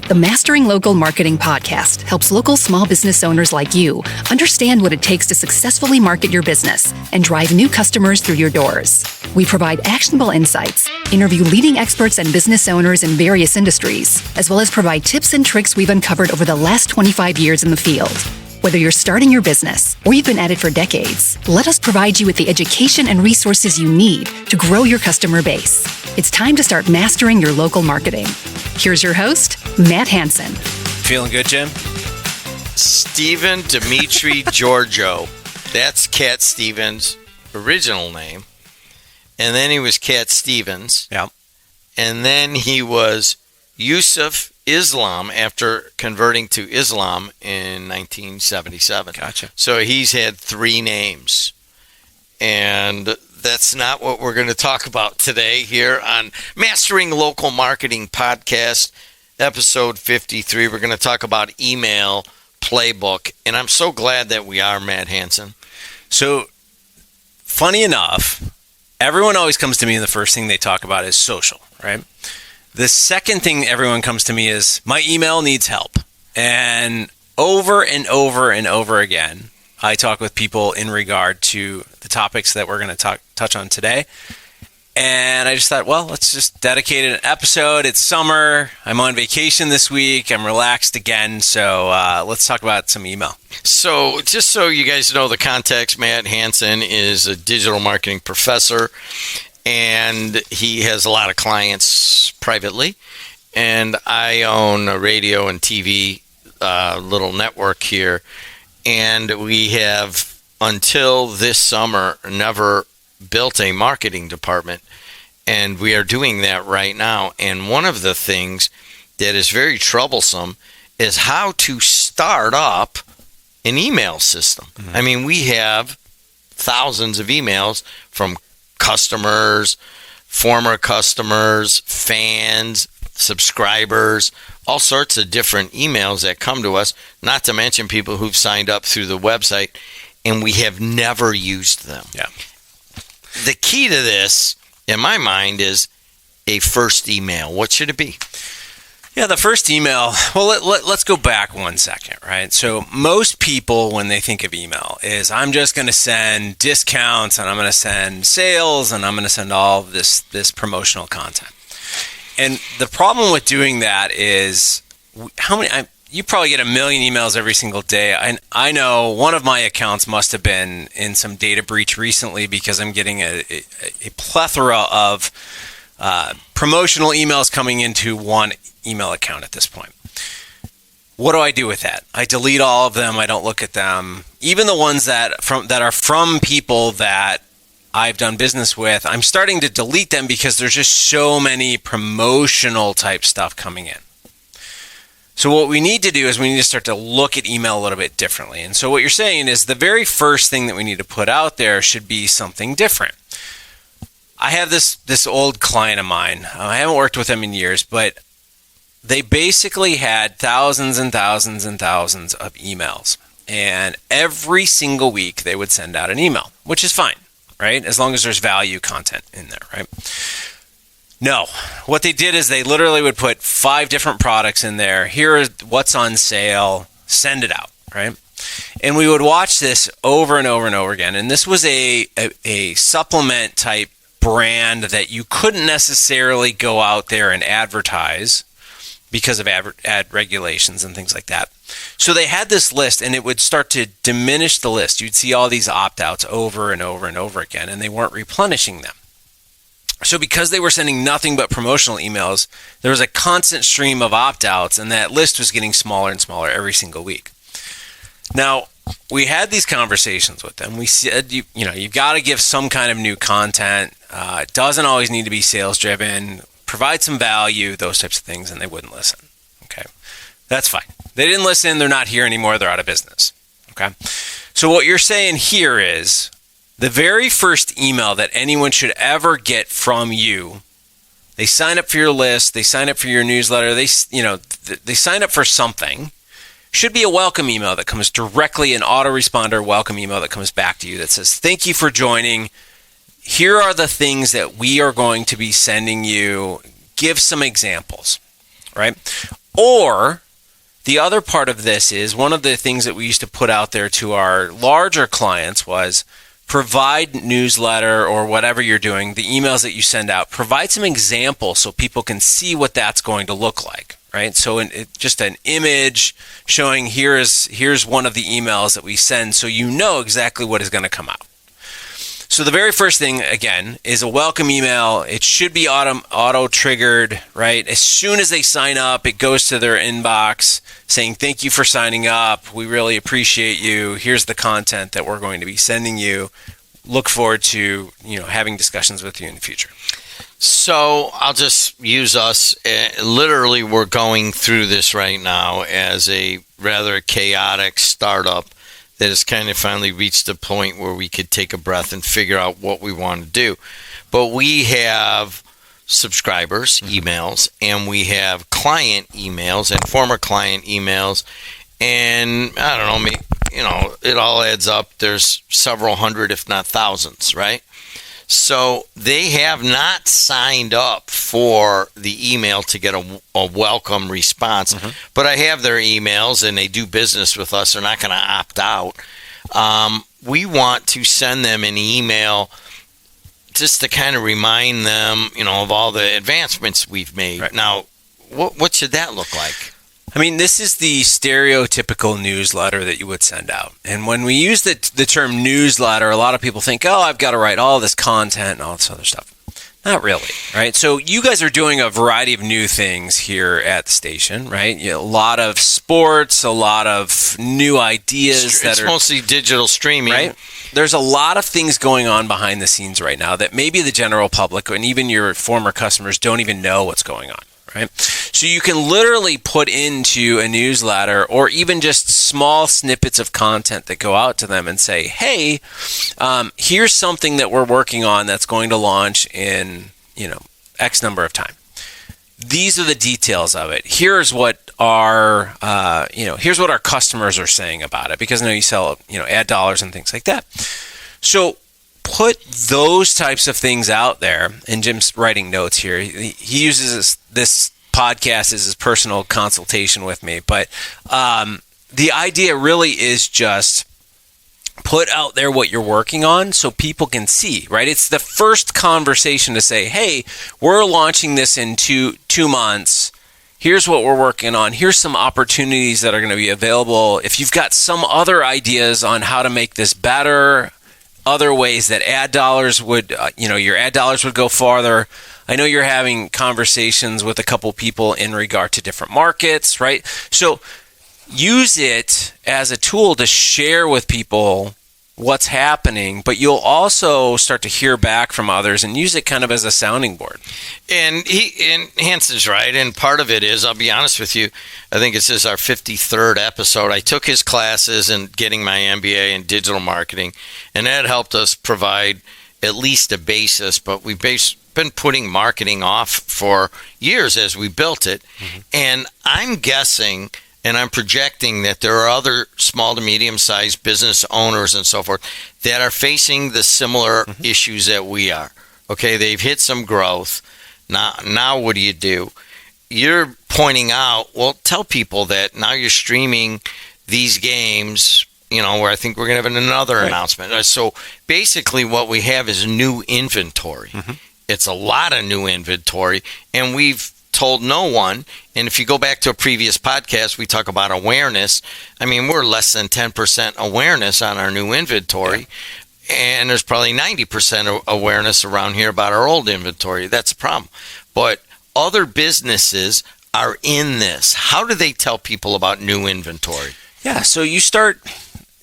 The Mastering Local Marketing podcast helps local small business owners like you understand what it takes to successfully market your business and drive new customers through your doors. We provide actionable insights, interview leading experts and business owners in various industries, as well as provide tips and tricks we've uncovered over the last 25 years in the field. Whether you're starting your business or you've been at it for decades, let us provide you with the education and resources you need to grow your customer base. It's time to start mastering your local marketing. Here's your host, Matt Hansen. Feeling good, Jim? Stephen Dimitri Giorgio. That's Cat Stevens' original name. And then he was Cat Stevens. Yeah. And then he was Yusuf Islam after converting to Islam in 1977. Gotcha. So he's had 3 names. And that's not what we're going to talk about today here on Mastering Local Marketing Podcast, episode 53. We're going to talk about email playbook. And I'm so glad that we are, Matt Hansen. So, funny enough, everyone always comes to me and the first thing they talk about is social, right? The second thing everyone comes to me is, my email needs help. And over and over and over again, I talk with people in regard to the topics that we're going to touch on today. And I just thought, well, let's just dedicate an episode. It's summer. I'm on vacation this week. I'm relaxed again. So let's talk about some email. So just so you guys know the context, Matt Hansen is a digital marketing professor. And he has a lot of clients privately. And I own a radio and TV little network here. And we have, until this summer, never built a marketing department. And we are doing that right now. And one of the things that is very troublesome is how to start up an email system. Mm-hmm. I mean, we have thousands of emails from customers, former customers, fans, subscribers, all sorts of different emails that come to us, not to mention people who've signed up through the website, and we have never used them. Yeah. The key to this, in my mind, is a first email. What should it be? Yeah, the first email, well, let's go back 1 second, right? So most people, when they think of email, is I'm just going to send discounts, and I'm going to send sales, and I'm going to send all of this promotional content. And the problem with doing that is, you probably get 1 million emails every single day. I know one of my accounts must have been in some data breach recently because I'm getting a plethora of promotional emails coming into one email account at this point. What do I do with that? I delete all of them. I don't look at them. Even the ones that are from people that I've done business with, I'm starting to delete them because there's just so many promotional type stuff coming in. So what we need to do is we need to start to look at email a little bit differently. And so what you're saying is the very first thing that we need to put out there should be something different. I have this old client of mine. I haven't worked with them in years, but they basically had thousands and thousands and thousands of emails. And every single week they would send out an email, which is fine, right? As long as there's value content in there, right? No. What they did is they literally would put 5 different products in there. Here is what's on sale. Send it out, right? And we would watch this over and over and over again. And this was a supplement type brand that you couldn't necessarily go out there and advertise because of ad regulations and things like that. So they had this list, and it would start to diminish the list. You'd see all these opt-outs over and over and over again, and they weren't replenishing them. So because they were sending nothing but promotional emails, there was a constant stream of opt-outs, and that list was getting smaller and smaller every single week. Now, we had these conversations with them. We said, you've got to give some kind of new content. It doesn't always need to be sales-driven. Provide some value, those types of things, and they wouldn't listen. Okay, that's fine. They didn't listen. They're not here anymore. They're out of business. Okay, so what you're saying here is the very first email that anyone should ever get from you, they sign up for your list, they sign up for your newsletter, they sign up for something, should be a welcome email that comes directly, an autoresponder welcome email that comes back to you that says, thank you for joining. Here are the things that we are going to be sending you. Give some examples, right? Or the other part of this is one of the things that we used to put out there to our larger clients was provide newsletter or whatever you're doing, the emails that you send out, provide some examples so people can see what that's going to look like, right? So just an image showing here's one of the emails that we send so you know exactly what is going to come out. So the very first thing, again, is a welcome email. It should be auto-triggered, right? As soon as they sign up, it goes to their inbox saying, thank you for signing up. We really appreciate you. Here's the content that we're going to be sending you. Look forward to, having discussions with you in the future. So I'll just use us. Literally, we're going through this right now as a rather chaotic startup that has kind of finally reached a point where we could take a breath and figure out what we want to do. But we have subscribers' emails, and we have client emails and former client emails, and I don't know, it all adds up. There's several hundred, if not thousands, right? So they have not signed up for the email to get a welcome response, but I have their emails and they do business with us. They're not going to opt out. We want to send them an email just to kind of remind them, of all the advancements we've made. Right. Now, what should that look like? I mean, this is the stereotypical newsletter that you would send out. And when we use the term newsletter, a lot of people think, I've got to write all this content and all this other stuff. Not really, right? So you guys are doing a variety of new things here at the station, right? A lot of sports, a lot of new ideas. It's mostly digital streaming. Right? There's a lot of things going on behind the scenes right now that maybe the general public and even your former customers don't even know what's going on. Right? So you can literally put into a newsletter or even just small snippets of content that go out to them and say, hey, here's something that we're working on that's going to launch in, X number of time. These are the details of it. Here's what our customers are saying about it, because you sell, ad dollars and things like that. So put those types of things out there, and Jim's writing notes here. He uses this podcast as his personal consultation with me, but the idea really is just put out there what you're working on so people can see, right? It's the first conversation to say, hey, we're launching this in two months. Here's what we're working on. Here's some opportunities that are going to be available. If you've got some other ideas on how to make this better, other ways that ad dollars would, your ad dollars would go farther. I know you're having conversations with a couple people in regard to different markets, right? So use it as a tool to share with people what's happening, but you'll also start to hear back from others and use it kind of as a sounding board. And Hanson's right, and part of it is, I'll be honest with you, I think this is our 53rd episode. I took his classes in getting my MBA in digital marketing, and that helped us provide at least a basis, but we've been putting marketing off for years as we built it, and I'm guessing and I'm projecting that there are other small to medium-sized business owners and so forth that are facing the similar issues that we are. Okay, they've hit some growth. Now what do? You're pointing out, well, tell people that now you're streaming these games, where I think we're going to have another announcement. So basically what we have is new inventory. It's a lot of new inventory, and we've told no one. And if you go back to a previous podcast, we talk about awareness. I mean, we're less than 10% awareness on our new inventory. And there's probably 90% awareness around here about our old inventory. That's a problem. But other businesses are in this. How do they tell people about new inventory? Yeah, so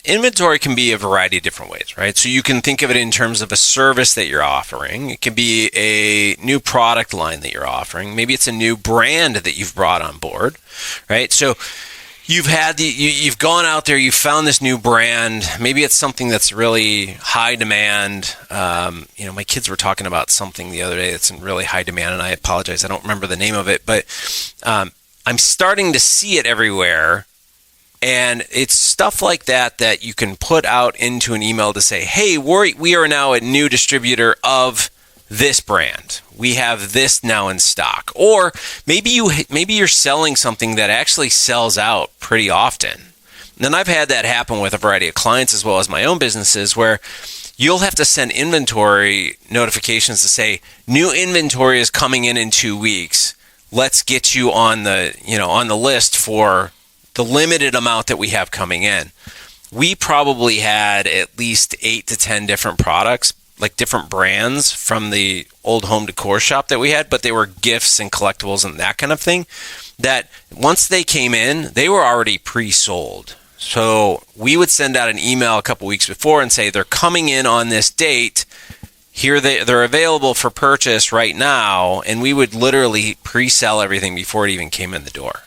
inventory can be a variety of different ways, right? So you can think of it in terms of a service that you're offering. It can be a new product line that you're offering. Maybe it's a new brand that you've brought on board, right? So you've gone out there, you've found this new brand. Maybe it's something that's really high demand. My kids were talking about something the other day that's in really high demand, and I apologize, I don't remember the name of it, but I'm starting to see it everywhere. And it's stuff like that you can put out into an email to say, hey, we are now a new distributor of this brand. We have this now in stock. Or maybe you're selling something that actually sells out pretty often. And I've had that happen with a variety of clients as well as my own businesses, where you'll have to send inventory notifications to say, new inventory is coming in 2 weeks. Let's get you on the list for the limited amount that we have coming in. We probably had at least 8 to 10 different products, like different brands from the old home decor shop that we had, but they were gifts and collectibles and that kind of thing, that once they came in, they were already pre-sold. So we would send out an email a couple weeks before and say, they're coming in on this date. Here they're available for purchase right now. And we would literally pre-sell everything before it even came in the door.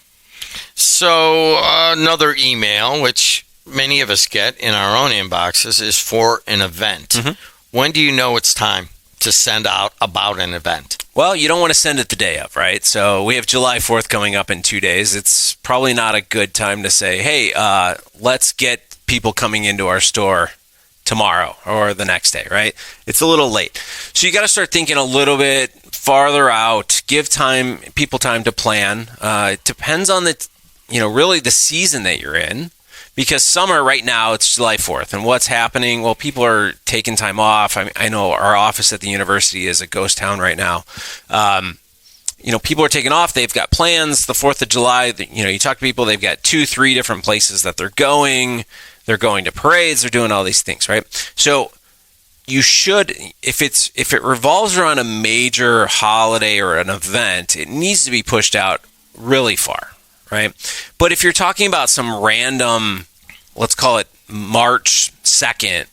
So another email, which many of us get in our own inboxes, is for an event. Mm-hmm. When do you know it's time to send out about an event? Well, you don't want to send it the day of, right? So we have July 4th coming up in 2 days. It's probably not a good time to say, hey, let's get people coming into our store tomorrow or the next day, right? It's a little late. So you got to start thinking a little bit farther out, give people time to plan. It depends on really the season that you're in. Because summer right now, it's July 4th. And what's happening? Well, people are taking time off. I know our office at the university is a ghost town right now. People are taking off. They've got plans. The 4th of July, you talk to people, they've got 2-3 different places that they're going. They're going to parades. They're doing all these things, right? So you should, if it revolves around a major holiday or an event, it needs to be pushed out really far. Right. But if you're talking about some random, let's call it March 2nd,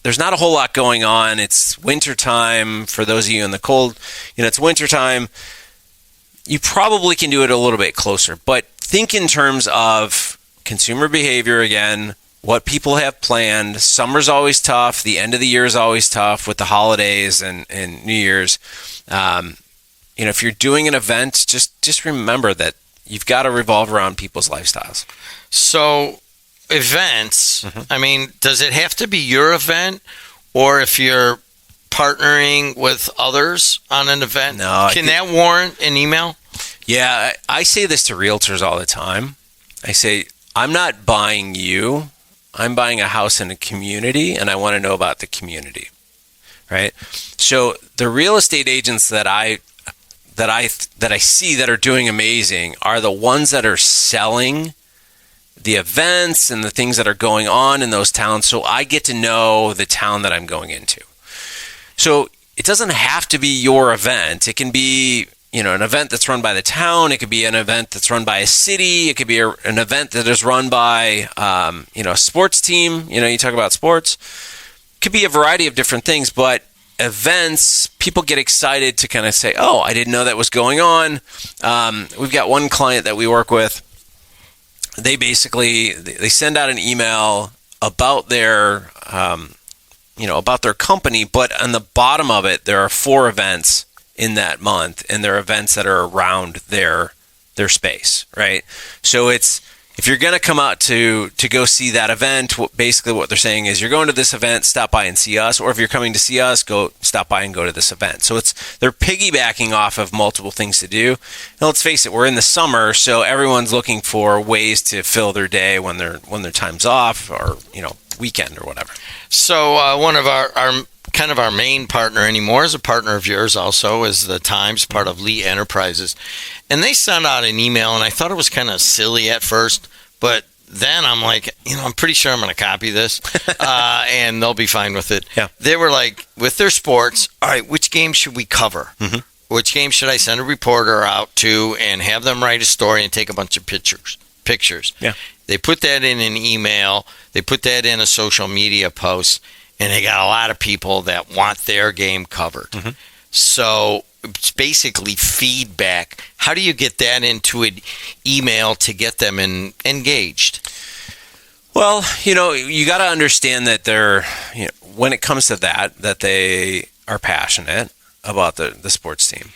there's not a whole lot going on. It's wintertime. For those of you in the cold, it's wintertime. You probably can do it a little bit closer. But think in terms of consumer behavior again, what people have planned. Summer's always tough. The end of the year is always tough with the holidays and New Year's. If you're doing an event, just remember that you've got to revolve around people's lifestyles. So events, does it have to be your event? Or if you're partnering with others on an event, can that warrant an email? Yeah, I say this to realtors all the time. I say, I'm not buying you. I'm buying a house in a community, and I want to know about the community, right? So the real estate agents that I see that are doing amazing are the ones that are selling the events and the things that are going on in those towns, so I get to know the town that I'm going into. So it doesn't have to be your event. It can be an event that's run by the town. It could be an event that's run by a city. It could be an event that is run by a sports team. You talk about sports. It could be a variety of different things, but events, people get excited to kind of say, oh, I didn't know that was going on. We've got one client that we work with. They send out an email about their company, but on the bottom of it, there are 4 events in that month, and they're events that are around their space, right? So if you're going to come out to go see that event, basically what they're saying is, you're going to this event, stop by and see us. Or if you're coming to see us, go stop by and go to this event. So they're piggybacking off of multiple things to do. And let's face it, we're in the summer, so everyone's looking for ways to fill their day when their time's off, or weekend or whatever. So one of our main partner anymore is a partner of yours also, is the Times, part of Lee Enterprises. And they sent out an email, and I thought it was kind of silly at first, but then I'm like, I'm pretty sure I'm going to copy this, and they'll be fine with it. Yeah. They were like, with their sports, all right, which game should we cover? Mm-hmm. Which game should I send a reporter out to and have them write a story and take a bunch of pictures? Yeah. They put that in an email. They put that in a social media post. And they got a lot of people that want their game covered. Mm-hmm. So it's basically feedback. How do you get that into an email to get them engaged? Well, you got to understand that they're, when it comes to that they are passionate about the sports team.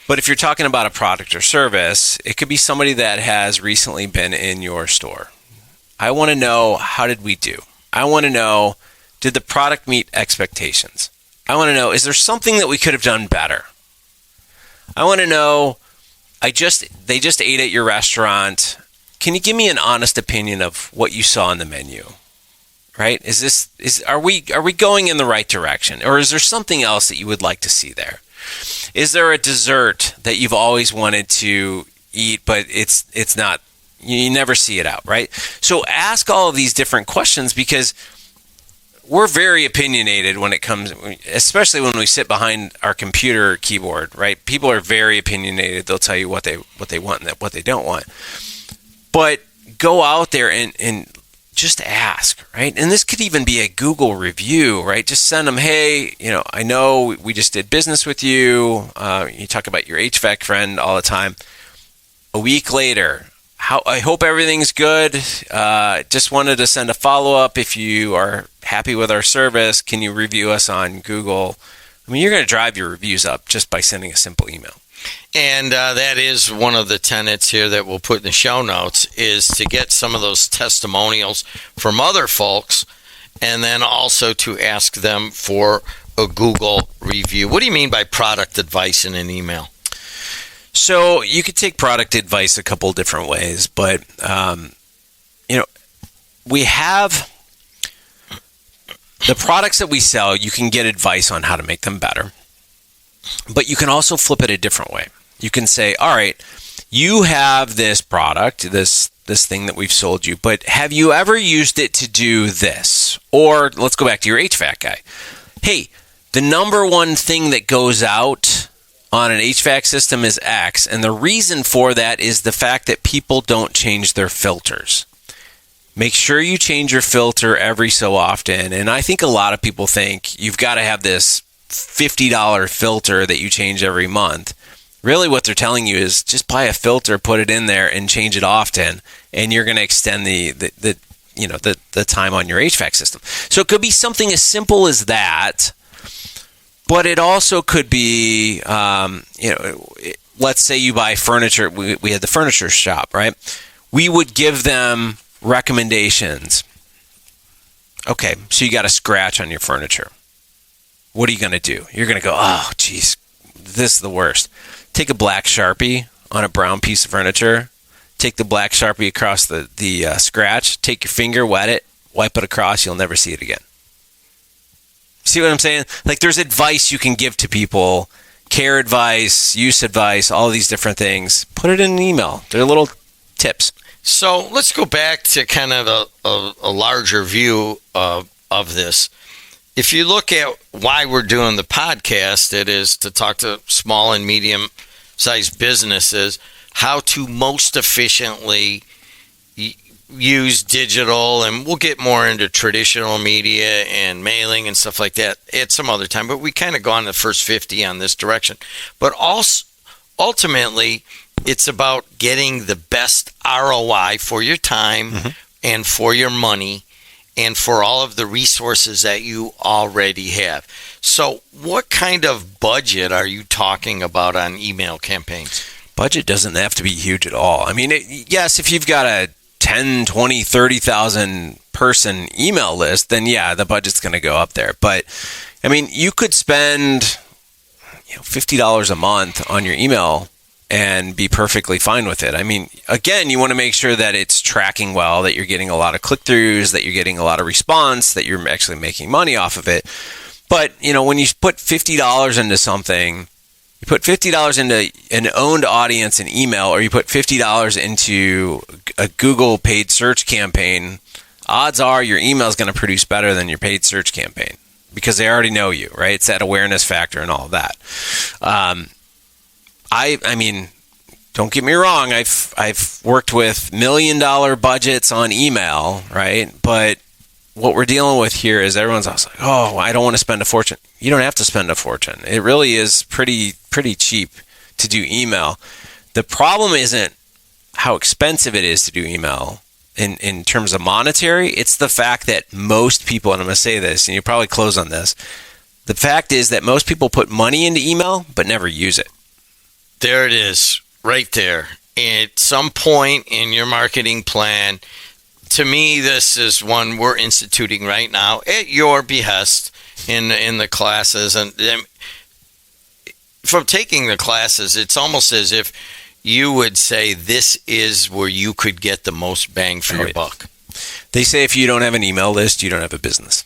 But if you're talking about a product or service, it could be somebody that has recently been in your store. I want to know, how did we do? I want to know, did the product meet expectations? I want to know, is there something that we could have done better? I want to know, they just ate at your restaurant. Can you give me an honest opinion of what you saw on the menu? Right? Are we going in the right direction? Or is there something else that you would like to see there? Is there a dessert that you've always wanted to eat, but it's not, you never see it out, right? So ask all of these different questions, because we're very opinionated when it comes, especially when we sit behind our computer keyboard, right? People are very opinionated. They'll tell you what they want and what they don't want. But go out there and just ask, right? And this could even be a Google review, right? Just send them, hey, I know we just did business with you. You talk about your HVAC friend all the time. A week later, I hope everything's good. Just wanted to send a follow-up. If you are happy with our service, can you review us on Google? I mean, you're going to drive your reviews up just by sending a simple email. And that is one of the tenets here that we'll put in the show notes, is to get some of those testimonials from other folks, and then also to ask them for a Google review. What do you mean by product advice in an email? So you could take product advice a couple different ways, but we have the products that we sell. You can get advice on how to make them better, but you can also flip it a different way. You can say, all right, you have this product, this thing that we've sold you, but have you ever used it to do this? Or let's go back to your HVAC guy. Hey, the number one thing that goes out on an HVAC system is X, and the reason for that is the fact that people don't change their filters. Make sure you change your filter every so often, and I think a lot of people think you've got to have this $50 filter that you change every month. Really what they're telling you is just buy a filter, put it in there, and change it often, and you're going to extend the time on your HVAC system. So it could be something as simple as that. But it also could be, let's say you buy furniture. We had the furniture shop, right? We would give them recommendations. Okay, so you got a scratch on your furniture. What are you going to do? You're going to go, oh, geez, this is the worst. Take a black Sharpie on a brown piece of furniture. Take the black Sharpie across the scratch. Take your finger, wet it, wipe it across. You'll never see it again. See what I'm saying? Like, there's advice you can give to people, care advice, use advice, all these different things. Put it in an email. They're little tips. So let's go back to kind of a larger view of this. If you look at why we're doing the podcast, it is to talk to small and medium-sized businesses how to most efficiently use digital, and we'll get more into traditional media and mailing and stuff like that at some other time, but we kind of gone the first 50 on this direction. But also, ultimately, it's about getting the best ROI for your time and for your money and for all of the resources that you already have. So what kind of budget are you talking about on email campaigns? Budget doesn't have to be huge at all. I mean, yes, if you've got a 10, 20, 30,000 person email list, then yeah, the budget's going to go up there. But I mean, you could spend $50 a month on your email and be perfectly fine with it. I mean, again, you want to make sure that it's tracking well, that you're getting a lot of click-throughs, that you're getting a lot of response, that you're actually making money off of it. But, when you put $50 into something, you put $50 into an owned audience in email, or you put $50 into a Google paid search campaign, odds are your email is going to produce better than your paid search campaign because they already know you, right? It's that awareness factor and all of that. I mean, don't get me wrong. I've worked with $1 million budgets on email, right? But what we're dealing with here is everyone's always like, oh, I don't want to spend a fortune. You don't have to spend a fortune. It really is pretty cheap to do email. The problem isn't how expensive it is to do email in terms of monetary. It's the fact that most people, and I'm going to say this, and you probably close on this, the fact is that most people put money into email but never use it. There it is, right there. At some point in your marketing plan, to me, this is one we're instituting right now at your behest in the classes, and from taking the classes, it's almost as if you would say this is where you could get the most bang for your buck. They say if you don't have an email list, you don't have a business.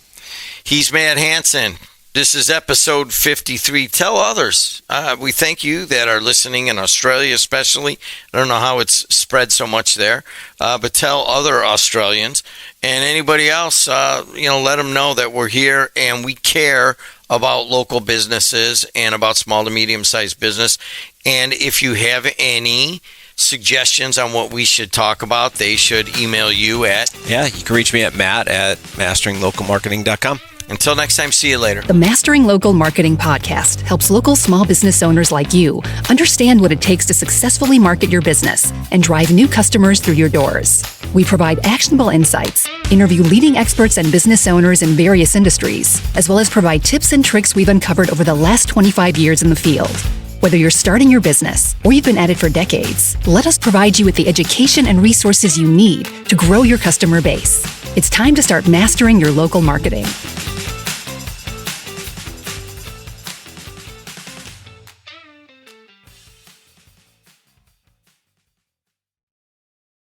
He's Matt Hansen. This is episode 53. Tell others. We thank you that are listening in Australia, especially. I don't know how it's spread so much there, but tell other Australians and anybody else. Let them know that we're here and we care about local businesses and about small to medium-sized business. And if you have any suggestions on what we should talk about, they should email you at... Yeah, you can reach me at matt@masteringLocalMarketing.com. Until next time, see you later. The Mastering Local Marketing podcast helps local small business owners like you understand what it takes to successfully market your business and drive new customers through your doors. We provide actionable insights, interview leading experts and business owners in various industries, as well as provide tips and tricks we've uncovered over the last 25 years in the field. Whether you're starting your business or you've been at it for decades, let us provide you with the education and resources you need to grow your customer base. It's time to start mastering your local marketing.